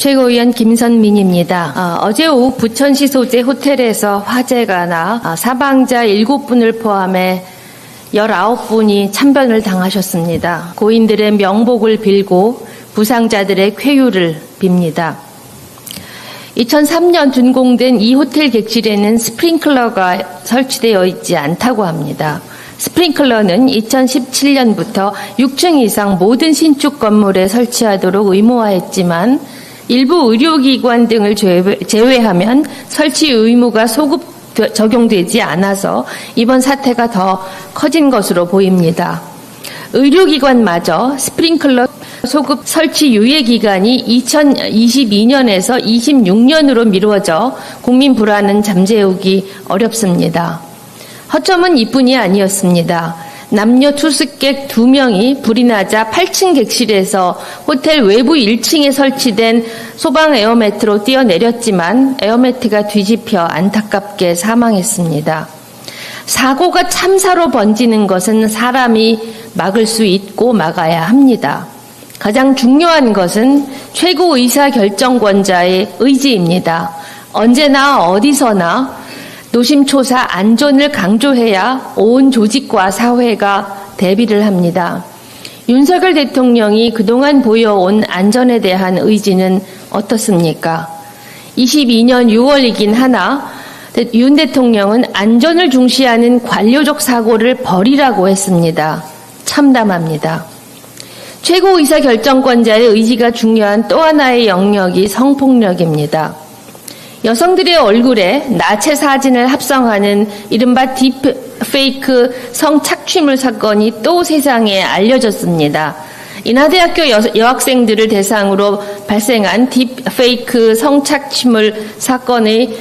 최고위원 김선민입니다. 어제 오후 부천시 소재 호텔에서 화재가 나 사망자 7분을 포함해 19분이 참변을 당하셨습니다. 고인들의 명복을 빌고 부상자들의 쾌유를 빕니다. 2003년 준공된 이 호텔 객실에는 스프링클러가 설치되어 있지 않다고 합니다. 스프링클러는 2017년부터 6층 이상 모든 신축 건물에 설치하도록 의무화했지만 일부 의료기관 등을 제외하면 설치 의무가 소급 적용되지 않아서 이번 사태가 더 커진 것으로 보입니다. 의료기관마저 스프링클러 소급 설치 유예 기간이 2022년에서 26년으로 미뤄져 국민 불안은 잠재우기 어렵습니다. 허점은 이뿐이 아니었습니다. 남녀 투숙객 2명이 불이 나자 8층 객실에서 호텔 외부 1층에 설치된 소방 에어매트로 뛰어내렸지만 에어매트가 뒤집혀 안타깝게 사망했습니다. 사고가 참사로 번지는 것은 사람이 막을 수 있고 막아야 합니다. 가장 중요한 것은 최고 의사결정권자의 의지입니다. 언제나 어디서나 노심초사 안전을 강조해야 온 조직과 사회가 대비를 합니다. 윤석열 대통령이 그동안 보여온 안전에 대한 의지는 어떻습니까? 22년 6월이긴 하나 윤 대통령은 안전을 중시하는 관료적 사고를 버리라고 했습니다. 참담합니다. 최고의사결정권자의 의지가 중요한 또 하나의 영역이 성폭력입니다. 여성들의 얼굴에 나체 사진을 합성하는 이른바 딥페이크 성착취물 사건이 또 세상에 알려졌습니다. 인하대학교 여학생들을 대상으로 발생한 딥페이크 성착취물 사건의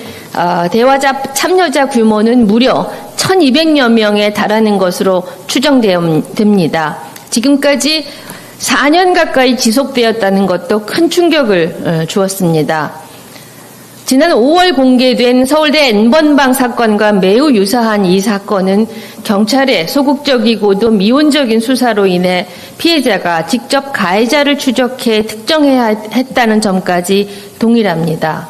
대화 참여자 규모는 무려 1,200여 명에 달하는 것으로 추정됩니다. 지금까지 4년 가까이 지속되었다는 것도 큰 충격을 주었습니다. 지난 5월 공개된 서울대 N번방 사건과 매우 유사한 이 사건은 경찰의 소극적이고도 미온적인 수사로 인해 피해자가 직접 가해자를 추적해 특정해야 했다는 점까지 동일합니다.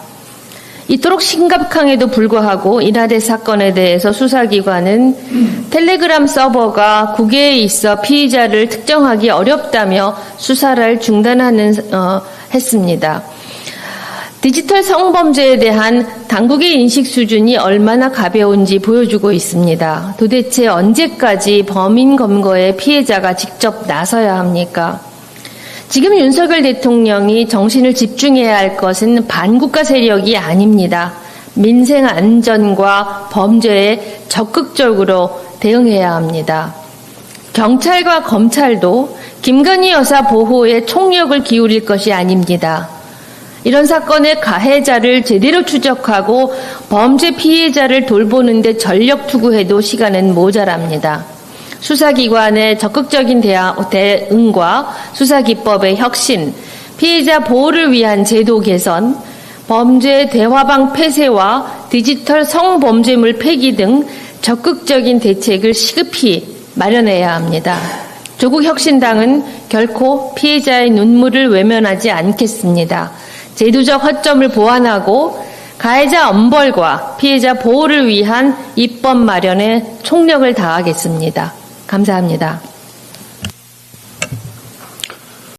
이토록 심각함에도 불구하고 인하대 사건에 대해서 수사기관은 텔레그램 서버가 국외에 있어 피의자를 특정하기 어렵다며 수사를 했습니다. 디지털 성범죄에 대한 당국의 인식 수준이 얼마나 가벼운지 보여주고 있습니다. 도대체 언제까지 범인 검거에 피해자가 직접 나서야 합니까? 지금 윤석열 대통령이 정신을 집중해야 할 것은 반국가 세력이 아닙니다. 민생 안전과 범죄에 적극적으로 대응해야 합니다. 경찰과 검찰도 김건희 여사 보호에 총력을 기울일 것이 아닙니다. 이런 사건의 가해자를 제대로 추적하고 범죄 피해자를 돌보는 데 전력 투구해도 시간은 모자랍니다. 수사기관의 적극적인 대응과 수사기법의 혁신, 피해자 보호를 위한 제도 개선, 범죄 대화방 폐쇄와 디지털 성범죄물 폐기 등 적극적인 대책을 시급히 마련해야 합니다. 조국혁신당은 결코 피해자의 눈물을 외면하지 않겠습니다. 제도적 허점을 보완하고 가해자 엄벌과 피해자 보호를 위한 입법 마련에 총력을 다하겠습니다. 감사합니다.